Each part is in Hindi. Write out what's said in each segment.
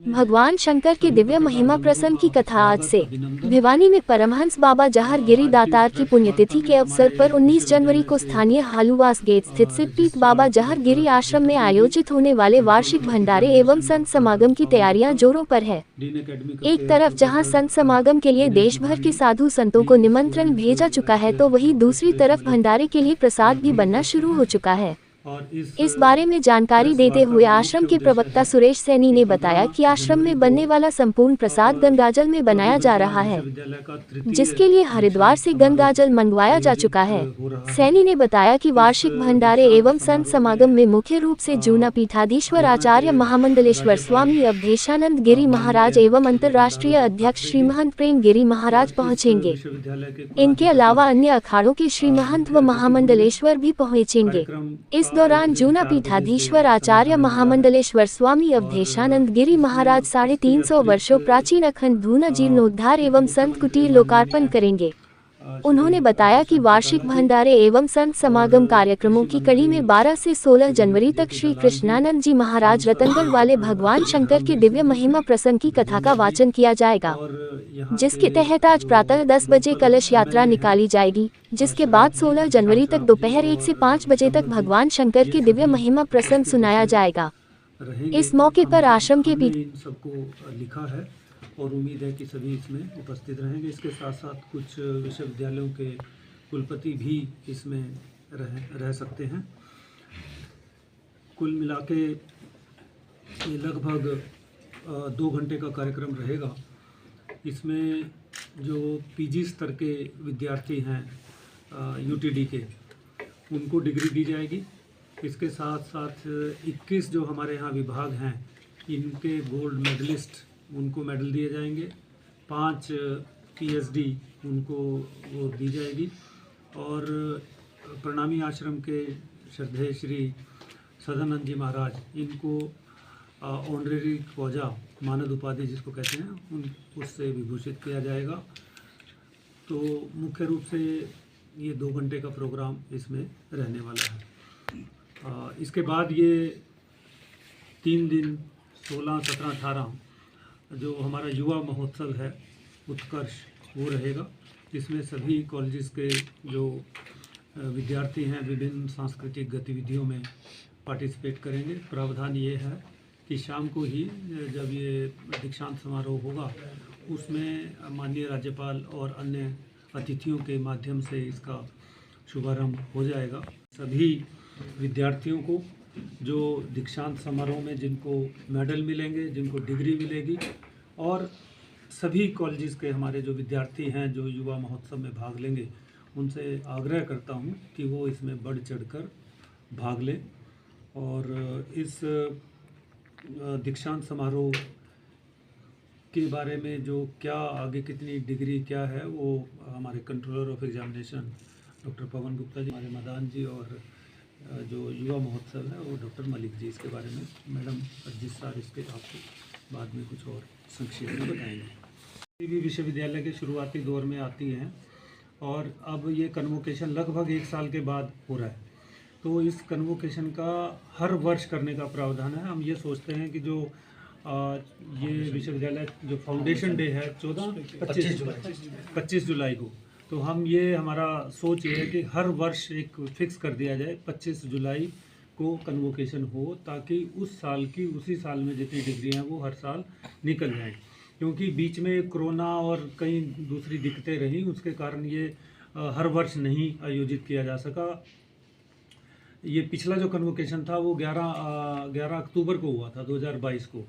भगवान शंकर के दिव्य महिमा प्रसंग की कथा आज से भिवानी में परमहंस बाबा जहर गिरी दातार की पुण्यतिथि के अवसर पर 19 जनवरी को स्थानीय हालूवास गेट स्थित सिद्धपीठ बाबा जहर गिरी आश्रम में आयोजित होने वाले वार्षिक भंडारे एवं संत समागम की तैयारियां जोरों पर है। एक तरफ जहां संत समागम के लिए देश भर के साधु संतों को निमंत्रण भेजा चुका है, तो वहीं दूसरी तरफ भंडारे के लिए प्रसाद भी बनना शुरू हो चुका है। इस बारे में जानकारी देते हुए आश्रम के प्रवक्ता सुरेश सैनी ने बताया कि आश्रम में बनने वाला संपूर्ण प्रसाद गंगाजल में बनाया जा रहा है, जिसके लिए हरिद्वार से गंगाजल मंगवाया जा चुका है। सैनी ने बताया कि वार्षिक भंडारे एवं संत समागम में मुख्य रूप से जूना पीठाधीश्वर आचार्य महामंडलेश्वर स्वामी अवधेशानंद गिरी महाराज एवं अंतर्राष्ट्रीय अध्यक्ष श्री महंत प्रेम गिरी महाराज पहुँचेंगे। इनके अलावा अन्य अखाड़ों के श्री महंत व महामंडलेश्वर भी पहुँचेंगे। इस दौरान जूना पीठाधीश्वर आचार्य महामंडलेश्वर स्वामी अवधेशानंद गिरी महाराज 350 वर्षों प्राचीन अखंड धूना जीर्णोद्धार एवं संत कुटीर लोकार्पण करेंगे। उन्होंने बताया कि वार्षिक भंडारे एवं संत समागम कार्यक्रमों की कड़ी में 12 से 16 जनवरी तक श्री कृष्णानंद जी महाराज रतनगढ़ वाले भगवान शंकर के दिव्य महिमा प्रसंग की कथा का वाचन किया जाएगा, जिसके तहत आज प्रातः 10 बजे कलश यात्रा निकाली जाएगी, जिसके बाद 16 जनवरी तक दोपहर 1 से 5 बजे तक भगवान शंकर के दिव्य महिमा प्रसंग सुनाया जाएगा। इस मौके पर आश्रम के लिखा है और उम्मीद है कि सभी इसमें उपस्थित रहेंगे। इसके साथ साथ कुछ विश्वविद्यालयों के कुलपति भी इसमें रह सकते हैं। कुल मिला के ये लगभग 2 घंटे का कार्यक्रम रहेगा। इसमें जो पीजी स्तर के विद्यार्थी हैं यूटीडी के, उनको डिग्री दी जाएगी। इसके साथ साथ 21 जो हमारे यहाँ विभाग हैं, इनके गोल्ड मेडलिस्ट, उनको मेडल दिए जाएंगे। 5 पीएचडी उनको वो दी जाएगी। और प्रणामी आश्रम के श्रद्धेय श्री सदानंद जी महाराज, इनको ऑनरेरी ख्वाजा मानद उपाधि जिसको कहते हैं, उससे विभूषित किया जाएगा। तो मुख्य रूप से ये 2 घंटे का प्रोग्राम इसमें रहने वाला है। इसके बाद ये 3 दिन 16, 17, 18 जो हमारा युवा महोत्सव है उत्कर्ष, वो रहेगा। इसमें सभी कॉलेजेस के जो विद्यार्थी हैं विभिन्न सांस्कृतिक गतिविधियों में पार्टिसिपेट करेंगे। प्रावधान ये है कि शाम को ही जब ये दीक्षांत समारोह होगा, उसमें माननीय राज्यपाल और अन्य अतिथियों के माध्यम से इसका शुभारंभ हो जाएगा। सभी विद्यार्थियों को जो दीक्षांत समारोह में जिनको मेडल मिलेंगे, जिनको डिग्री मिलेगी, और सभी कॉलेजेस के हमारे जो विद्यार्थी हैं जो युवा महोत्सव में भाग लेंगे, उनसे आग्रह करता हूं कि वो इसमें बढ़ चढ़कर भाग लें। और इस दीक्षांत समारोह के बारे में जो क्या आगे कितनी डिग्री क्या है, वो हमारे controller of examination doctor Pawan Gupta ji, हमारे मदान जी, और जो युवा महोत्सव है वो डॉक्टर मलिक जी, इसके बारे में मैडम अजीत सर इसके आपको बाद में कुछ और संक्षेप में बताएंगे। किसी भी विश्वविद्यालय के शुरुआती दौर में आती हैं और अब ये कन्वोकेशन लगभग 1 साल के बाद हो रहा है। तो इस कन्वोकेशन का हर वर्ष करने का प्रावधान है। हम ये सोचते हैं कि जो ये विश्वविद्यालय जो फाउंडेशन डे है 25 जुलाई को, तो हम ये हमारा सोच ये है कि हर वर्ष एक फिक्स कर दिया जाए 25 जुलाई को कन्वोकेशन हो, ताकि उस साल की उसी साल में जितनी डिग्रियां वो हर साल निकल जाएं। क्योंकि बीच में कोरोना और कई दूसरी दिक्कतें रहीं, उसके कारण ये हर वर्ष नहीं आयोजित किया जा सका। ये पिछला जो कन्वोकेशन था वो 11 अक्टूबर को हुआ था 2022 को।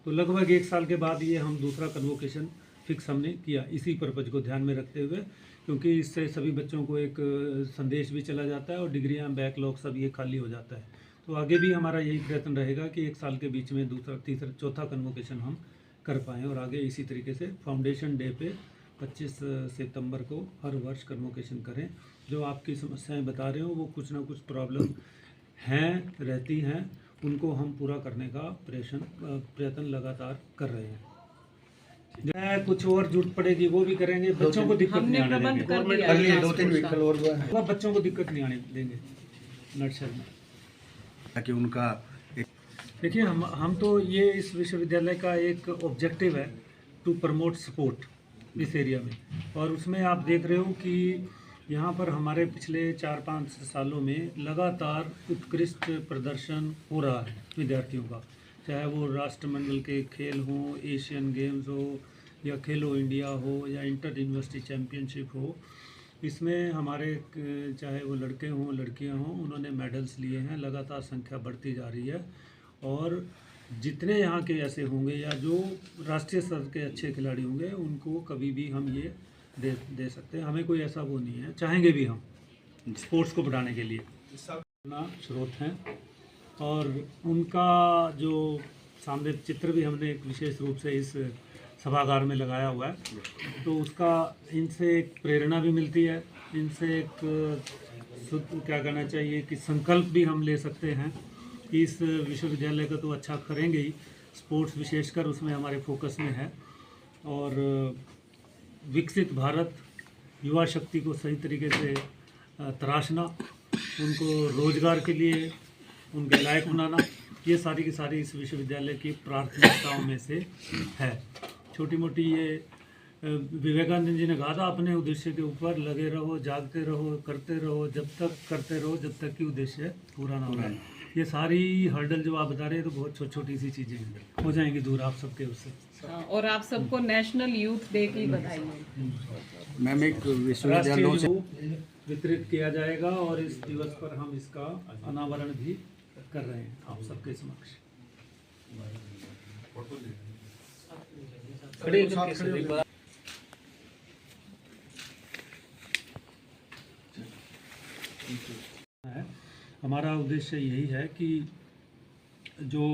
तो लगभग 1 साल के बाद ये हम दूसरा कन्वोकेशन फिक्स हमने किया, इसी पर्पज को ध्यान में रखते हुए, क्योंकि इससे सभी बच्चों को एक संदेश भी चला जाता है और डिग्रियां, बैकलॉग सब ये खाली हो जाता है। तो आगे भी हमारा यही प्रयत्न रहेगा कि 1 साल के बीच में दूसरा, तीसरा, चौथा कन्वोकेशन हम कर पाएँ, और आगे इसी तरीके से फाउंडेशन डे पे 25 सितंबर को हर वर्ष कन्वोकेशन करें। जो आपकी समस्याएं बता रहे हो वो कुछ ना कुछ प्रॉब्लम रहती हैं, उनको हम पूरा करने का प्रयत्न लगातार कर रहे हैं। कुछ और जरूरत पड़ेगी वो भी करेंगे। बच्चों को दिक्कत नहीं आने देंगे। 2-3 व्हीकल और बच्चों को दिक्कत नहीं आने देंगे नर्सरी में, ताकि उनका देखिए हम तो ये इस विश्वविद्यालय का एक ऑब्जेक्टिव है टू प्रमोट स्पोर्ट इस एरिया में, और उसमें आप देख रहे हो कि यहाँ पर हमारे पिछले 4-5 सालों में लगातार उत्कृष्ट प्रदर्शन हो रहा है विद्यार्थियों का, चाहे वो राष्ट्रमंडल के खेल हों, एशियन गेम्स हो, या खेलो इंडिया हो, या इंटर यूनिवर्सिटी चैम्पियनशिप हो। इसमें हमारे चाहे वो लड़के हों लड़कियां हों, उन्होंने मेडल्स लिए हैं, लगातार संख्या बढ़ती जा रही है। और जितने यहाँ के ऐसे होंगे या जो राष्ट्रीय स्तर के अच्छे खिलाड़ी होंगे, उनको कभी भी हम ये दे सकते हैं। हमें कोई ऐसा वो नहीं है, चाहेंगे भी हम स्पोर्ट्स को बढ़ाने के लिए अपना स्रोत हैं। और उनका जो सामने चित्र भी हमने एक विशेष रूप से इस सभागार में लगाया हुआ है, तो उसका इनसे एक प्रेरणा भी मिलती है, इनसे एक क्या कहना चाहिए कि संकल्प भी हम ले सकते हैं कि इस विश्वविद्यालय का तो अच्छा करेंगे ही, स्पोर्ट्स विशेषकर उसमें हमारे फोकस में है। और विकसित भारत, युवा शक्ति को सही तरीके से तराशना, उनको रोजगार के लिए उनके लायक बनाना, ये सारी की सारी इस विश्वविद्यालय की प्राथमिकताओं में से है। छोटी मोटी ये विवेकानंद जी ने कहा था, अपने उद्देश्य के ऊपर लगे रहो, जागते रहो, करते रहो, जब तक करते रहो जब तक कि उद्देश्य पूरा ना हो जाए। ये सारी हर्डल जो आप बता रहे हैं तो बहुत छोटी सी चीज़ें हैं, हो जाएंगी दूर आप सबके उससे। और आप सबको नेशनल यूथ डे की बधाई हो। मैम एक राष्ट्रीय विश्वविद्यालयों से योग वितरित किया जाएगा और इस दिवस पर हम इसका अनावरण भी कर रहे हैं आप सबके समक्ष। हमारा उद्देश्य यही है कि जो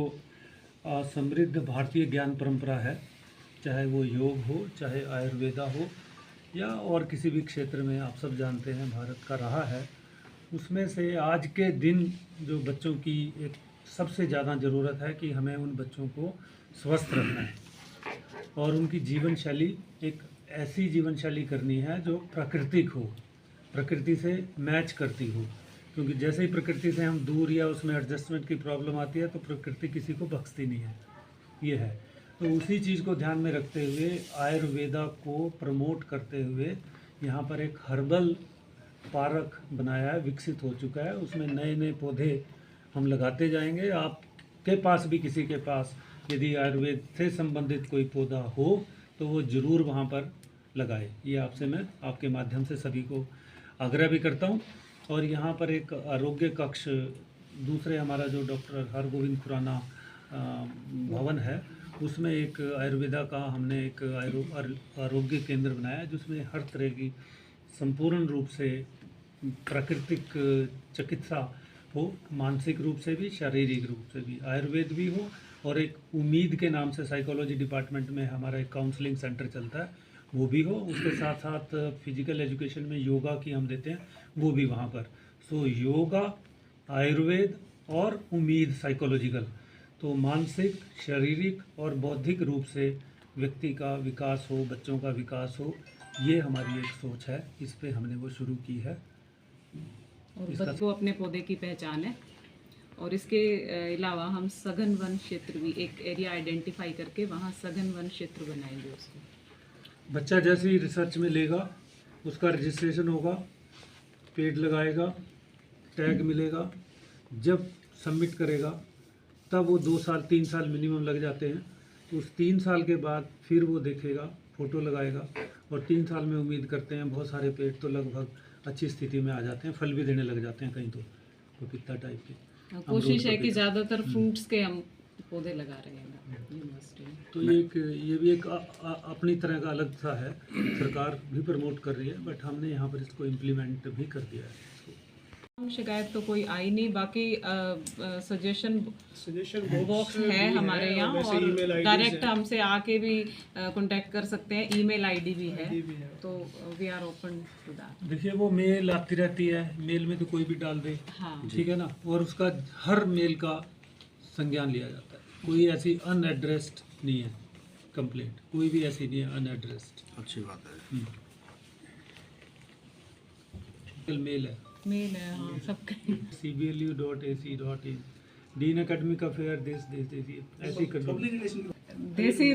समृद्ध भारतीय ज्ञान परंपरा है, चाहे वो योग हो, चाहे आयुर्वेदा हो, या और किसी भी क्षेत्र में आप सब जानते हैं भारत का रहा है, उसमें से आज के दिन जो बच्चों की एक सबसे ज़्यादा ज़रूरत है कि हमें उन बच्चों को स्वस्थ रखना है और उनकी जीवन शैली एक ऐसी जीवन शैली करनी है जो प्राकृतिक हो, प्रकृति से मैच करती हो। क्योंकि जैसे ही प्रकृति से हम दूर या उसमें एडजस्टमेंट की प्रॉब्लम आती है तो प्रकृति किसी को बख्शती नहीं है, ये है। तो उसी चीज़ को ध्यान में रखते हुए आयुर्वेदा को प्रमोट करते हुए यहाँ पर एक हर्बल पार्क बनाया है, विकसित हो चुका है। उसमें नए नए पौधे हम लगाते जाएंगे। आपके पास भी किसी के पास यदि आयुर्वेद से संबंधित कोई पौधा हो तो वो ज़रूर वहाँ पर लगाए। ये आपसे मैं आपके माध्यम से सभी को आग्रह भी करता हूँ। और यहाँ पर एक आरोग्य कक्ष दूसरे हमारा जो डॉक्टर हरगोविंद खुराना भवन है, उसमें एक आयुर्वेदा का हमने एक आरोग्य केंद्र बनाया है जिसमें हर तरह की संपूर्ण रूप से प्राकृतिक चिकित्सा हो, मानसिक रूप से भी, शारीरिक रूप से भी, आयुर्वेद भी हो। और एक उम्मीद के नाम से साइकोलॉजी डिपार्टमेंट में हमारा एक काउंसलिंग सेंटर चलता है, वो भी हो। उसके साथ साथ फिजिकल एजुकेशन में योगा की हम देते हैं, वो भी वहाँ पर। सो योगा, आयुर्वेद और उम्मीद साइकोलॉजिकल, तो मानसिक, शारीरिक और बौद्धिक रूप से व्यक्ति का विकास हो, बच्चों का विकास हो, ये हमारी एक सोच है। इस पे हमने वो शुरू की है। और बच्चों को अपने पौधे की पहचान है। और इसके अलावा हम सघन वन क्षेत्र भी एक एरिया आइडेंटिफाई करके वहाँ सघन वन क्षेत्र बनाएंगे उसको। बच्चा जैसे ही रिसर्च में लेगा, उसका रजिस्ट्रेशन होगा, पेड़ लगाएगा, टैग मिलेगा, जब सबमिट करेगा तब वो 2 साल 3 साल मिनिमम लग जाते हैं। तो उस 3 साल के बाद फिर वो देखेगा, फ़ोटो लगाएगा, और 3 साल में उम्मीद करते हैं बहुत सारे पेड़ तो लगभग अच्छी स्थिति में आ जाते हैं, फल भी देने लग जाते हैं कहीं तो पपीता टाइप के। कोशिश है कि ज़्यादातर फ्रूट्स के हम पौधे लगा रहे हैं यूनिवर्सिटी में। तो ये भी एक अपनी तरह का अलग सा है, सरकार भी प्रमोट कर रही है, बट हमने यहाँ पर इसको इम्प्लीमेंट भी कर दिया है। शिकायत तो कोई आई नहीं, बाकी सजेशन बॉक्स है हमारे यहाँ, और डायरेक्ट हमसे आके भी कांटेक्ट कर सकते हैं। ईमेल आईडी भी है, तो we are open to that. देखिए वो मेल आती रहती है, मेल में तो कोई भी डाल दे, हाँ, ठीक है ना, और उसका हर मेल का संज्ञान लिया जाता है। कोई ऐसी अनएड्रेस्ड नहीं है कंप्लेंट, कोई भी ऐसी नहीं है अनएड्रेस्ड। अच्छी बात है। मेल है मेल है, हाँ सबके। cblu.ac.in डीन एकेडमिक अफेयर देश दीजिए ऐसी कर देसी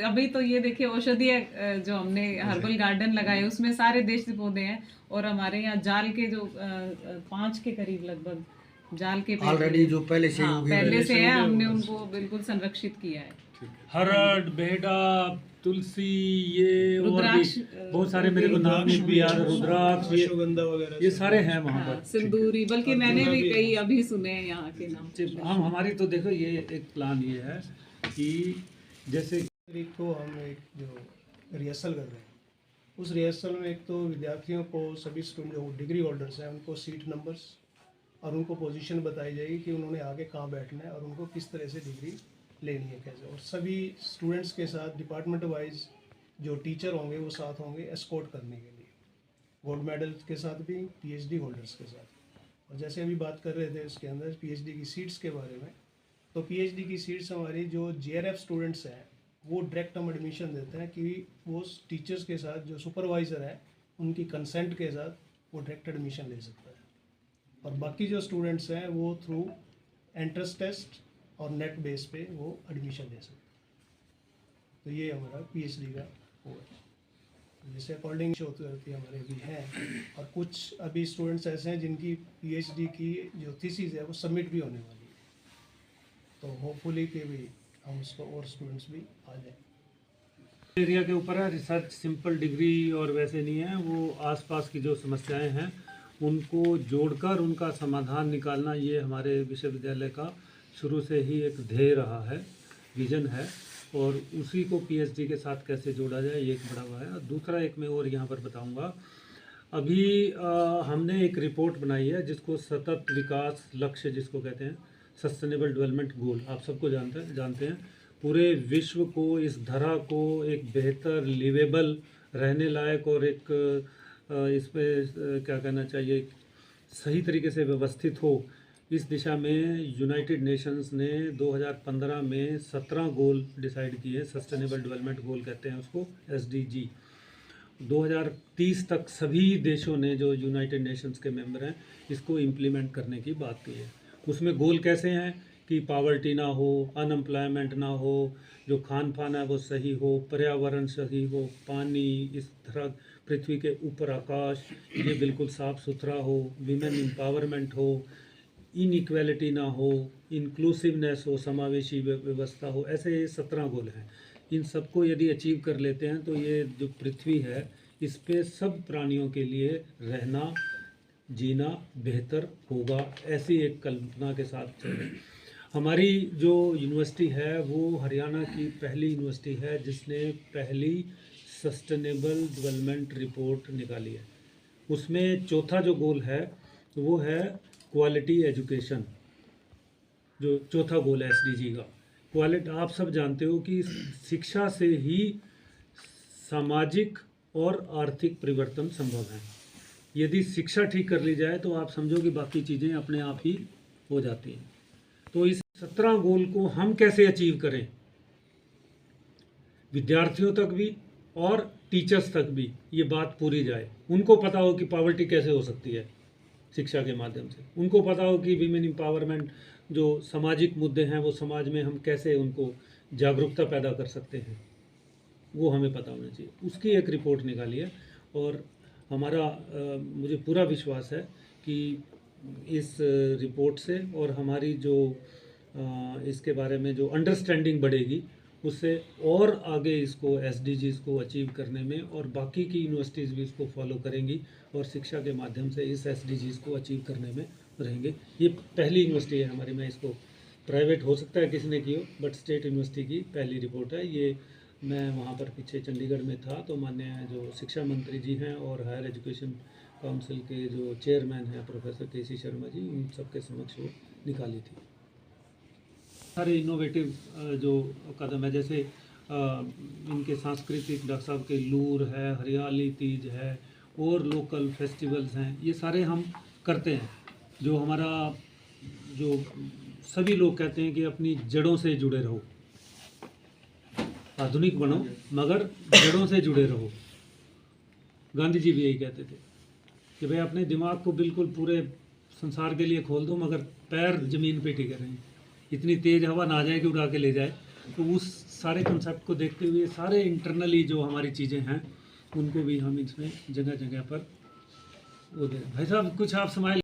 अभी तो ये देखिए औषधीय जो हमने हर्बल गार्डन लगाए उसमें सारे देसी पौधे हैं, और हमारे यहाँ जाल के जो 5 के करीब लगभग जाल के पेड़ ऑलरेडी जो पहले से हाँ, पहले से है, हमने उनको बिल्कुल संरक्षित किया है। हरड़, बेहड़ा, तुलसी, ये और भी रुद्राक्ष, बहुत सारे मेरे को नाम नहीं भी याद, रुद्राक्ष, ये सारे हैं वहाँ पर। सिंदूरी, बल्कि मैंने भी कई अभी सुने हैं यहाँ के नाम। हम हमारी तो देखो ये एक प्लान ये है कि जैसे तारीख को हम एक जो रिहर्सल कर रहे हैं, उस रिहर्सल में एक तो विद्यार्थियों को, सभी स्टूडेंट जो डिग्री होल्डर्स हैं उनको सीट नंबर्स और उनको पोजीशन बताई जाएगी कि उन्होंने आगे कहाँ बैठना है और उनको किस तरह से डिग्री लेनी है कैसे, और सभी स्टूडेंट्स के साथ डिपार्टमेंट वाइज जो टीचर होंगे वो साथ होंगे एस्कॉर्ट करने के लिए, गोल्ड मेडल के साथ भी, पीएचडी होल्डर्स के साथ। और जैसे अभी बात कर रहे थे उसके अंदर पीएचडी की सीट्स के बारे में, तो पीएचडी की सीट्स हमारी जो जेआरएफ स्टूडेंट्स हैं वो डायरेक्ट हम एडमिशन देते हैं कि वो टीचर्स के साथ जो सुपरवाइज़र है उनकी कंसेंट के साथ वो डायरेक्ट एडमिशन ले सकता है, और बाकी जो स्टूडेंट्स हैं वो थ्रू एंट्रेंस टेस्ट और नेट बेस पे वो एडमिशन ले सकते हैं। तो ये हमारा पीएचडी का वो है, जैसे अकॉर्डिंग होती हमारे अभी हैं, और कुछ अभी स्टूडेंट्स ऐसे हैं जिनकी पीएचडी की जो थीसिस है वो सबमिट भी होने वाली है, तो होपफुली कि भी हम उसको और स्टूडेंट्स भी आ जाए। एरिया के ऊपर है, रिसर्च सिंपल डिग्री और वैसे नहीं है, वो आसपास की जो समस्याएं हैं उनको जोड़कर उनका समाधान निकालना, ये हमारे विश्वविद्यालय का शुरू से ही एक ध्येय रहा है, विजन है, और उसी को पीएचडी के साथ कैसे जोड़ा जाए ये एक बड़ा हुआ है। और दूसरा एक मैं और यहाँ पर बताऊँगा, अभी हमने एक रिपोर्ट बनाई है जिसको सतत विकास लक्ष्य जिसको कहते हैं, सस्टेनेबल डेवलपमेंट गोल, आप सबको जानते हैं। पूरे विश्व को, इस धरा को एक बेहतर लिवेबल रहने लायक और एक इसमें क्या कहना चाहिए, सही तरीके से व्यवस्थित हो, इस दिशा में यूनाइटेड नेशंस ने 2015 में 17 गोल डिसाइड किए, सस्टेनेबल डेवलपमेंट गोल कहते हैं उसको, SDG। 2030 तक सभी देशों ने जो यूनाइटेड नेशंस के मेंबर हैं इसको इम्प्लीमेंट करने की बात की है। उसमें गोल कैसे हैं कि पावर्टी ना हो, अनएम्प्लॉयमेंट ना हो, जो खान पान है वो सही हो, पर्यावरण सही हो, पानी, इस धरा पृथ्वी के ऊपर आकाश ये बिल्कुल साफ़ सुथरा हो, विमेन एम्पावरमेंट हो, इनइक्वालिटी ना हो, इंक्लूसिवनेस हो, समावेशी व्यवस्था हो, ऐसे ये 17 गोल हैं। इन सबको यदि अचीव कर लेते हैं तो ये जो पृथ्वी है इस पे सब प्राणियों के लिए रहना, जीना बेहतर होगा, ऐसी एक कल्पना के साथ चलें। हमारी जो यूनिवर्सिटी है वो हरियाणा की पहली यूनिवर्सिटी है जिसने पहली सस्टेनेबल डेवलपमेंट रिपोर्ट निकाली है। उसमें चौथा जो गोल है वो है क्वालिटी एजुकेशन, जो चौथा गोल है SDG का। क्वालिटी, आप सब जानते हो कि शिक्षा से ही सामाजिक और आर्थिक परिवर्तन संभव है। यदि शिक्षा ठीक कर ली जाए तो आप समझो कि बाकी चीज़ें अपने आप ही हो जाती हैं। तो इस 17 गोल को हम कैसे अचीव करें, विद्यार्थियों तक भी और टीचर्स तक भी ये बात पूरी जाए, उनको पता हो कि पॉवर्टी कैसे हो सकती है शिक्षा के माध्यम से, उनको पता हो कि वीमेन एम्पावरमेंट जो सामाजिक मुद्दे हैं वो समाज में हम कैसे उनको जागरूकता पैदा कर सकते हैं, वो हमें पता होना चाहिए। उसकी एक रिपोर्ट निकाली है, और हमारा मुझे पूरा विश्वास है कि इस रिपोर्ट से और हमारी जो इसके बारे में जो अंडरस्टैंडिंग बढ़ेगी उससे और आगे इसको SDGs को अचीव करने में, और बाकी की यूनिवर्सिटीज़ भी इसको फॉलो करेंगी और शिक्षा के माध्यम से इस SDGs को अचीव करने में रहेंगे। ये पहली यूनिवर्सिटी है हमारी, मैं इसको, प्राइवेट हो सकता है किसी ने की हो, बट स्टेट यूनिवर्सिटी की पहली रिपोर्ट है ये। मैं वहाँ पर पीछे चंडीगढ़ में था तो माननीय जो शिक्षा मंत्री जी हैं और हायर एजुकेशन काउंसिल के जो चेयरमैन हैं प्रोफेसर KC शर्मा जी, उन सबके समक्ष वो निकाली थी। सारे इनोवेटिव जो कदम है, जैसे इनके सांस्कृतिक, डॉक्टर साहब के लूर है, हरियाली तीज है और लोकल फेस्टिवल्स हैं, ये सारे हम करते हैं। जो हमारा जो सभी लोग कहते हैं कि अपनी जड़ों से जुड़े रहो, आधुनिक बनो मगर जड़ों से जुड़े रहो। गांधी जी भी यही कहते थे कि भाई अपने दिमाग को बिल्कुल पूरे संसार के लिए खोल दो मगर पैर ज़मीन पे टिके रहें। इतनी तेज़ हवा ना आ जाए कि उड़ा के ले जाए। तो उस सारे कंसेप्ट को देखते हुए सारे इंटरनली जो हमारी चीज़ें हैं उनको भी हम इसमें जगह जगह पर वो दे। भाई साहब कुछ आप स्माइल